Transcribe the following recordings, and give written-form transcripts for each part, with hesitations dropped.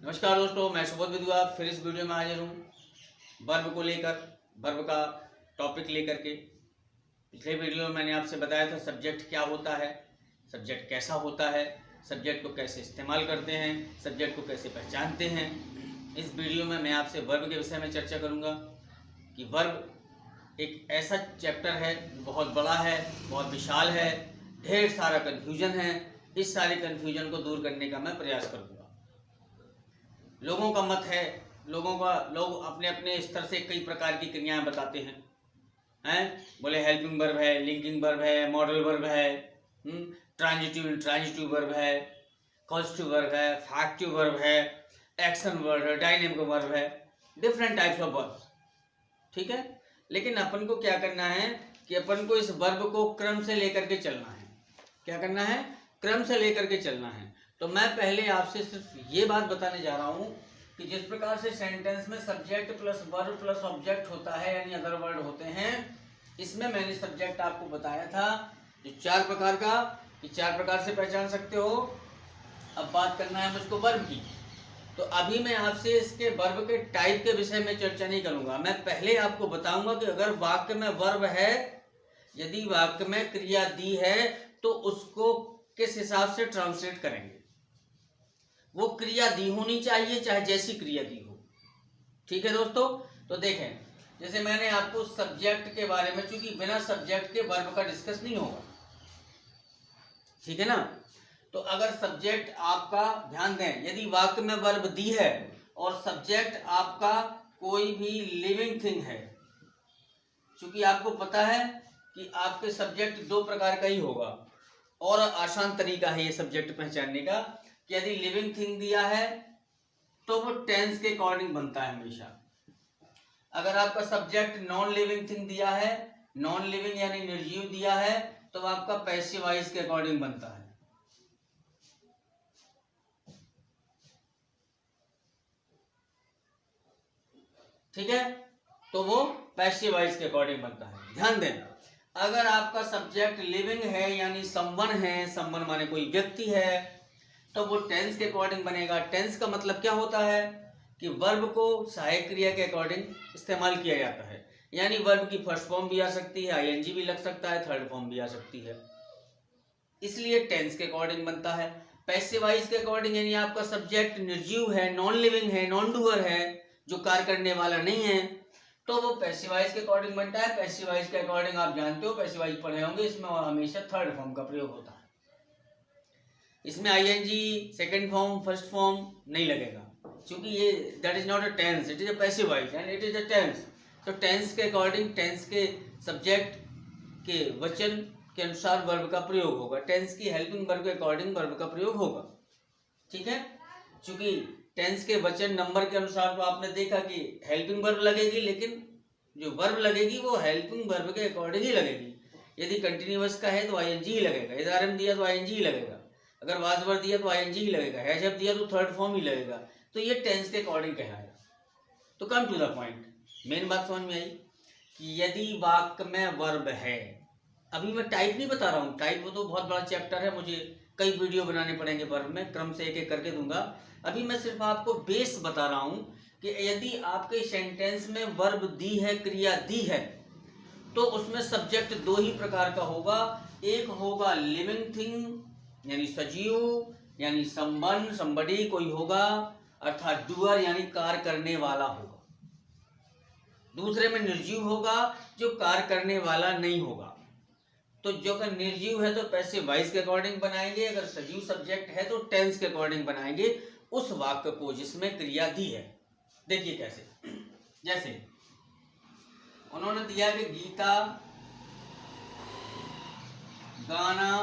नमस्कार दोस्तों, मैं सुबोध विद्वा फिर इस वीडियो में हाजिर हूँ वर्ब को लेकर, वर्ब का टॉपिक लेकर के। पिछले वीडियो में मैंने आपसे बताया था सब्जेक्ट क्या होता है, सब्जेक्ट कैसा होता है, सब्जेक्ट को कैसे इस्तेमाल करते हैं, सब्जेक्ट को कैसे पहचानते हैं। इस वीडियो में मैं आपसे वर्ब के विषय में चर्चा करूँगा कि वर्ब एक ऐसा चैप्टर है, बहुत बड़ा है, बहुत विशाल है, ढेर सारा कन्फ्यूजन है। इस सारे कन्फ्यूजन को दूर करने का मैं प्रयास करूँगा। लोगों का मत है, लोग अपने अपने स्तर से कई प्रकार की क्रियाएं बताते हैं। बोले हेल्पिंग वर्ब है, लिंकिंग वर्ब है, मॉडल वर्ब है, ट्रांजिटिव वर्ब है, कॉजेटिव वर्ब है, फैक्टिव वर्ब है, एक्शन वर्ब है, डायनेमिक वर्ब है, डिफरेंट टाइप्स ऑफ वर्ब। ठीक है, लेकिन अपन को क्या करना है कि अपन को इस वर्ब को क्रम से लेकर के चलना है। क्या करना है? क्रम से लेकर के चलना है। तो मैं पहले आपसे सिर्फ ये बात बताने जा रहा हूँ कि जिस प्रकार से सेंटेंस में subject plus verb plus object होता है, यानी अदर वर्ड होते हैं, इसमें मैंने सब्जेक्ट आपको बताया था जो 4 प्रकार का, कि 4 प्रकार से पहचान सकते हो। अब बात करना है मुझको वर्ब की। तो अभी मैं आपसे इसके वर्ब के टाइप के विषय में चर्चा नहीं करूंगा। मैं पहले आपको बताऊंगा कि अगर वाक्य में वर्ब है, यदि वाक्य में क्रिया दी है, तो उसको किस हिसाब से ट्रांसलेट करेंगे। वो क्रिया दी होनी चाहिए, चाहे जैसी क्रिया दी हो। ठीक है दोस्तों, तो देखें, जैसे मैंने आपको सब्जेक्ट के बारे में, चूंकि बिना सब्जेक्ट के वर्ब का डिस्कस नहीं होगा, ठीक है ना। तो अगर सब्जेक्ट आपका, ध्यान दें, यदि वाक्य में वर्ब दी है और सब्जेक्ट आपका कोई भी लिविंग थिंग है, चूंकि आपको पता है कि आपके सब्जेक्ट 2 प्रकार का ही होगा, और आसान तरीका है ये सब्जेक्ट पहचानने का कि यदि लिविंग थिंग दिया है तो वो टेंस के अकॉर्डिंग बनता है हमेशा। अगर आपका सब्जेक्ट नॉन लिविंग थिंग दिया है, नॉन लिविंग यानी निर्जीव दिया है, तो आपका पैसिव वॉइस के अकॉर्डिंग बनता है। ठीक है, तो वो पैसिव वॉइस के अकॉर्डिंग बनता है। ध्यान दें, अगर आपका सब्जेक्ट लिविंग है यानी समवन है, समवन माने कोई व्यक्ति है, तो वो टेंस के अकॉर्डिंग बनेगा। टेंस का मतलब क्या होता है कि वर्ब को सहायक क्रिया के अकॉर्डिंग इस्तेमाल किया जाता है, यानी वर्ब की फर्स्ट फॉर्म भी आ सकती है, आईएनजी भी लग सकता है, थर्ड फॉर्म भी आ सकती है, इसलिए टेंस के अकॉर्डिंग बनता है। पैसिव वॉइस के अकॉर्डिंग यानी आपका सब्जेक्ट निर्जीव है, नॉन लिविंग है, नॉन डूअर है, जो कार्य करने वाला नहीं है, तो वो पैसिव वॉइस के अकॉर्डिंग बनता है। पैसिव वॉइस के अकॉर्डिंग आप जानते हो, पैसिव वॉइस पढ़े होंगे, इसमें हमेशा थर्ड फॉर्म का प्रयोग होता है। इसमें ING, second form, first form नहीं लगेगा, क्योंकि ये that is not a tense, it is a passive voice and it is a tense. तो टेंस के अकॉर्डिंग, टेंस के सब्जेक्ट के वचन के अनुसार वर्ब का प्रयोग होगा, टेंस की हेल्पिंग वर्ब के अकॉर्डिंग वर्ब का प्रयोग होगा। ठीक है, क्योंकि टेंस के वचन नंबर के अनुसार तो आपने देखा कि हेल्पिंग वर्ब लगेगी, लेकिन जो वर्ब लगेगी वो हेल्पिंग वर्ब के अकॉर्डिंग ही लगेगी। यदि कंटिन्यूअस का है तो आईएनजी ही लगेगा, इदारम दिया तो आईएनजी ही लगेगा, अगर वाजवर दिया तो आईएनजी ही लगेगा, हैजअप दिया तो थर्ड फॉर्म ही लगेगा। तो ये टेंस के अकॉर्डिंग कहलाएगा। तो come to the point, main बात समझ में आई कि यदि वाक्य में वर्ब है, अभी मैं टाइप नहीं बता रहा हूँ, टाइप वो तो बहुत बड़ा चैप्टर है, मुझे कई वीडियो बनाने पड़ेंगे वर्ब में, क्रम से एक एक करके दूंगा। अभी मैं सिर्फ आपको बेस बता रहा हूँ कि यदि आपके सेंटेंस में वर्ब दी है, क्रिया दी है, तो उसमें सब्जेक्ट 2 ही प्रकार का होगा। एक होगा लिविंग थिंग यानी सजीव, यानी समवन, समबडी कोई होगा, अर्थात डूअर यानी कार्य करने वाला होगा। दूसरे में निर्जीव होगा, जो कार्य करने वाला नहीं होगा। तो जो अगर निर्जीव है तो पैसिव वॉइस के अकॉर्डिंग बनाएंगे, अगर सजीव सब्जेक्ट है तो टेंस के अकॉर्डिंग बनाएंगे उस वाक्य को जिसमें क्रिया दी है। देखिए कैसे, जैसे उन्होंने दिया कि गीता गाना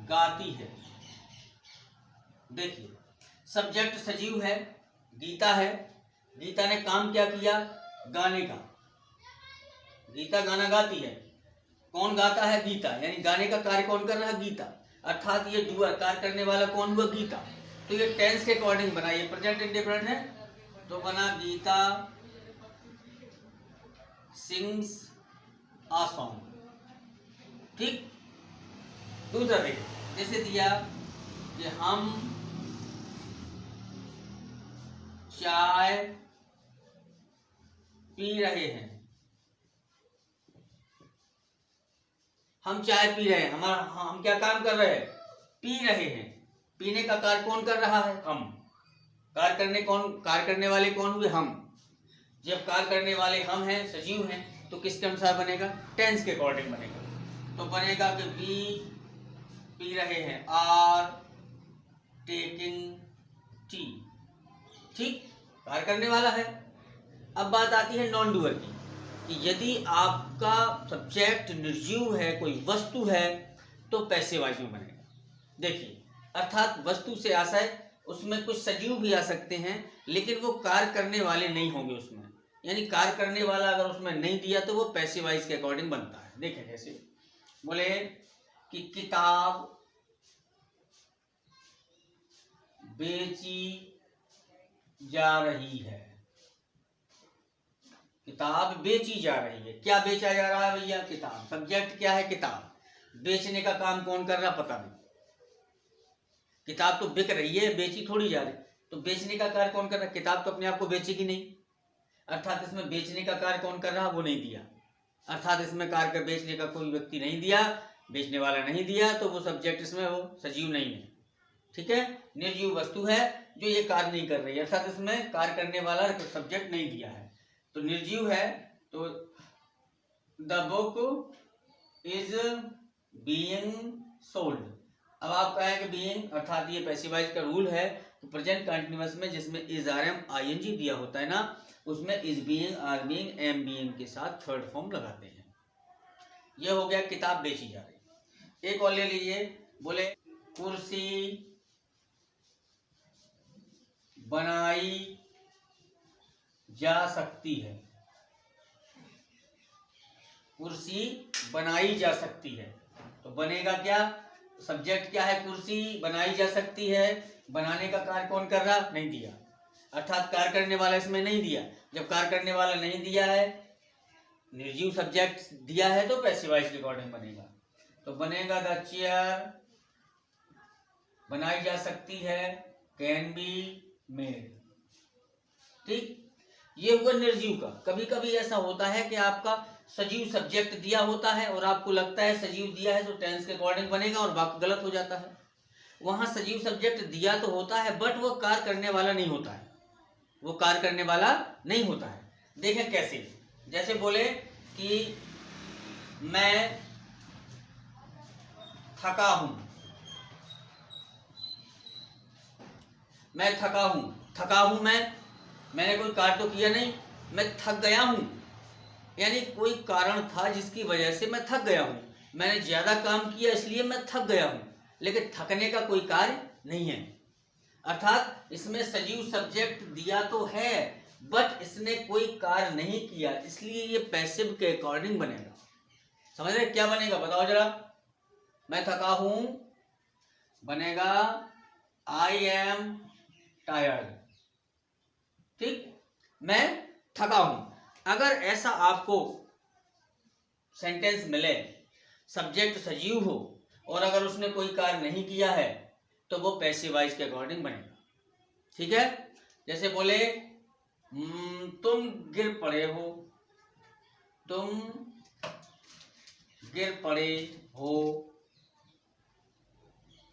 गाती है। देखिए, सब्जेक्ट सजीव है, गीता है, गीता ने काम क्या किया? गाने का। गीता गाना गाती है, कौन गाता है? गीता, यानी गाने का कार्य कौन कर रहा है? गीता, अर्थात ये डूअर, कार्य करने वाला कौन हुआ? गीता। तो ये टेंस के अकॉर्डिंग बना, ये प्रेजेंट इंडिफरेंट है, तो बना गीता सिंग्स आ सॉन्ग। ठीक। दूसरा देखो, जैसे दिया कि हम चाय पी रहे हैं। हम चाय पी रहे हैं, हम क्या काम कर रहे हैं? पी रहे हैं। पीने का कार्य कौन कर रहा है? हम। कार्य करने वाले कौन हुए? हम। जब कार्य करने वाले हम हैं, सजीव हैं, तो किसके अनुसार बनेगा? टेंस के अकॉर्डिंग बनेगा। तो बनेगा कि वी पी रहे हैं, आर टेकिंग टी। ठीक, कार्य करने वाला है। अब बात आती है नॉन डूअर की, कि यदि आपका सब्जेक्ट निर्जीव है, कोई वस्तु है, तो पैसिव वॉइस में बनेगा। देखिए, अर्थात वस्तु से आशय उसमें कुछ सजीव भी आ सकते हैं, लेकिन वो कार्य करने वाले नहीं होंगे उसमें, यानी कार्य करने वाला अगर उसमें नहीं दिया तो वो पैसिव वॉइस के अकॉर्डिंग बनता है। देखें जैसे बोले कि किताब बेची जा रही है। किताब बेची जा रही है। क्या बेचा जा रहा है भैया? किताब। सब्जेक्ट क्या है? किताब। बेचने का काम कौन कर रहा? पता नहीं। किताब तो बिक रही है, बेची थोड़ी जा रही। तो बेचने का कार्य कौन कर रहा है? किताब तो अपने आप को बेचेगी नहीं, अर्थात इसमें बेचने का कार्य कौन कर रहा? वो नहीं दिया, अर्थात इसमें कार्य कर बेचने का कोई व्यक्ति नहीं दिया, बेचने वाला नहीं दिया, तो वो सब्जेक्ट इसमें वो सजीव नहीं है। ठीक है, निर्जीव वस्तु है जो ये कार्य नहीं कर रही है, अर्थात इसमें कार्य करने वाला सब्जेक्ट नहीं दिया है, तो निर्जीव है। तो the book is being sold. अब आप कहेंगे बीइंग, अर्थात ये पैसिव वॉइस का रूल है, तो प्रेजेंट कंटिन्यूअस में जिसमें इज आर एम आईएनजी दिया होता है ना, उसमें is being, are being, am being के साथ थर्ड फॉर्म लगाते हैं। ये हो गया किताब बेची जा रही। एक और ले लीजिए, बोले कुर्सी बनाई जा सकती है। कुर्सी बनाई जा सकती है, तो बनेगा क्या? सब्जेक्ट क्या है? कुर्सी बनाई जा सकती है। बनाने का कार्य कौन कर रहा? नहीं दिया, अर्थात कार्य करने वाला इसमें नहीं दिया। जब कार्य करने वाला नहीं दिया है, निर्जीव सब्जेक्ट दिया है, तो पैसिव वॉइस के अकॉर्डिंग बनेगा। तो बनेगा द चेयर बनाई जा सकती है, कैन बी मेड। ठीक, ये हुआ निर्जीव का। कभी कभी ऐसा होता है कि आपका सजीव सब्जेक्ट दिया होता है और आपको लगता है सजीव दिया है तो टेंस के अकॉर्डिंग बनेगा, और वाक्य गलत हो जाता है। वहां सजीव सब्जेक्ट दिया तो होता है, बट वो कार्य करने वाला नहीं होता है, वो कार्य करने वाला नहीं होता है। देखें कैसे, जैसे बोले कि मैं थका हूं। मैं थका हूं। थका हूं मैंने कोई कार्य तो किया नहीं, मैं थक गया हूं, यानी कोई कारण था जिसकी वजह से मैं थक गया हूं। मैंने ज्यादा काम किया इसलिए मैं थक गया हूं, लेकिन थकने का कोई कार्य नहीं है। अर्थात इसमें सजीव सब्जेक्ट दिया तो है, बट इसने कोई कार्य नहीं किया, इसलिए ये पैसिव के अकॉर्डिंग बनेगा। समझ रहे क्या बनेगा? बताओ जरा। मैं थका हूं बनेगा आई एम टायर्ड। ठीक, मैं थका हूं। अगर ऐसा आपको सेंटेंस मिले, सब्जेक्ट सजीव हो और अगर उसने कोई कार्य नहीं किया है, तो वो पैसिव वॉइस के अकॉर्डिंग बनेगा। ठीक है, जैसे बोले तुम गिर पड़े हो। तुम गिर पड़े हो।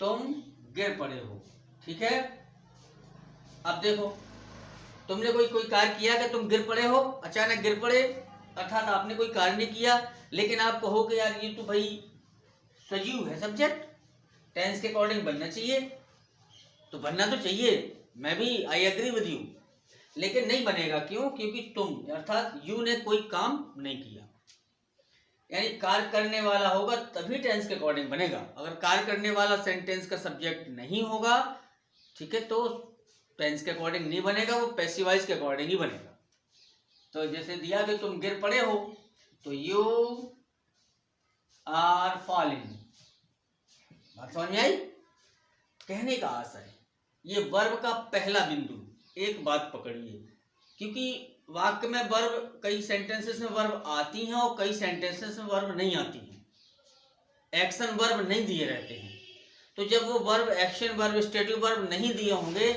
तुम गिर पड़े हो। ठीक है, अब देखो, तुमने कोई कार्य किया कि तुम गिर पड़े हो, अचानक गिर पड़े, अर्थात आपने कोई कार्य नहीं किया, लेकिन आप कहोगे यार ये तो भाई सजीव है सब्जेक्ट, टेंस के अकॉर्डिंग बनना चाहिए, तो बनना तो चाहिए, मैं भी आई एग्री विद यू, लेकिन नहीं बनेगा। क्यों? क्योंकि तुम अर्थात यू ने कोई काम नहीं किया, यानी कार्य करने वाला होगा तभी टेंस के अकॉर्डिंग बनेगा। अगर कार्य करने वाला सेंटेंस का सब्जेक्ट नहीं होगा, ठीक है, तो टेंस के अकॉर्डिंग नहीं बनेगा, वो पैसिव वॉइस के अकॉर्डिंग ही बनेगा। तो जैसे दिया कि तुम गिर पड़े हो, तो यू आर फॉलिंग। बात समझ में आई? कहने का आशय ये वर्ब का पहला बिंदु। एक बात पकड़िए, क्योंकि वाक्य में वर्ब, कई सेंटेंसेस में वर्ब आती हैं और कई सेंटेंसेस में वर्ब नहीं आती हैं, एक्शन वर्ब नहीं दिए रहते हैं। तो जब वो verb, action verb, stative verb नहीं दिए होंगे,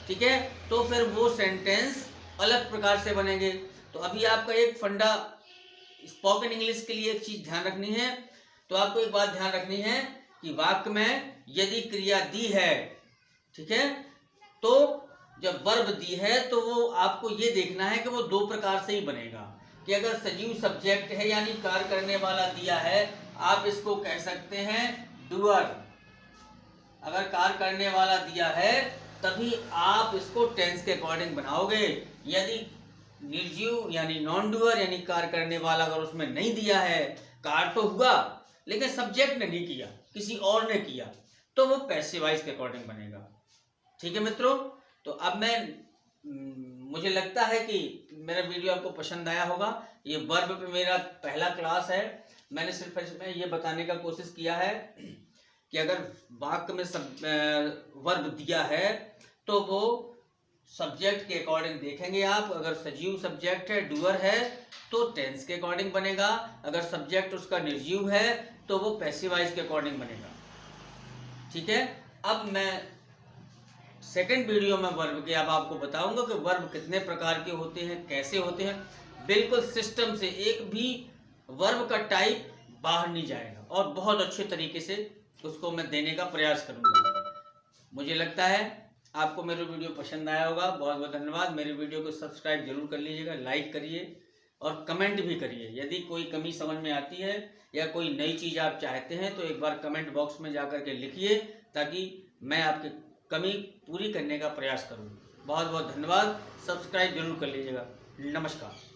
ठीक है, तो फिर वो सेंटेंस अलग प्रकार से बनेंगे। तो अभी आपका एक फंडा स्पोकन इंग्लिश के लिए एक चीज ध्यान रखनी है। तो आपको एक बात ध्यान रखनी है कि वाक्य में यदि क्रिया दी है, ठीक है, तो जब वर्ब दी है तो वो आपको ये देखना है कि वो दो प्रकार से ही बनेगा। कि अगर सजीव सब्जेक्ट है यानी कार्य करने वाला दिया है, आप इसको कह सकते हैं डूअर। अगर कार्य करने वाला दिया है तभी आप इसको टेंस के अकॉर्डिंग बनाओगे। यदि निर्जीव यानी नॉन डूअर यानी कार्य करने वाला अगर उसमें नहीं दिया है, कार्य तो हुआ लेकिन सब्जेक्ट ने नहीं किया, किसी और ने किया, तो वो पैसिव वॉइस के अकॉर्डिंग बनेगा। ठीक है मित्रों, तो अब मुझे लगता है कि मेरा वीडियो आपको पसंद आया होगा। ये वर्ब पे मेरा पहला क्लास है। मैंने सिर्फ इसमें ये बताने का कोशिश किया है कि अगर वाक्य में वर्ब दिया है तो वो सब्जेक्ट के अकॉर्डिंग देखेंगे आप। अगर सजीव सब्जेक्ट है, डूअर है, तो टेंस के अकॉर्डिंग बनेगा। अगर सब्जेक्ट उसका निर्जीव है तो वो पैसिव वॉइस के अकॉर्डिंग बनेगा। ठीक है, अब मैं सेकंड वीडियो में वर्ब के अब आपको बताऊंगा कि वर्ब कितने प्रकार के होते हैं, कैसे होते हैं, बिल्कुल सिस्टम से। एक भी वर्ब का टाइप बाहर नहीं जाएगा और बहुत अच्छे तरीके से उसको मैं देने का प्रयास करूंगा। मुझे लगता है आपको मेरा वीडियो पसंद आया होगा। बहुत बहुत धन्यवाद। मेरे वीडियो को सब्सक्राइब जरूर कर लीजिएगा, लाइक करिए और कमेंट भी करिए। यदि कोई कमी समझ में आती है या कोई नई चीज़ आप चाहते हैं तो एक बार कमेंट बॉक्स में जाकर के लिखिए, ताकि मैं आपकी कमी पूरी करने का प्रयास करूँ। बहुत बहुत धन्यवाद। सब्सक्राइब जरूर कर लीजिएगा। नमस्कार।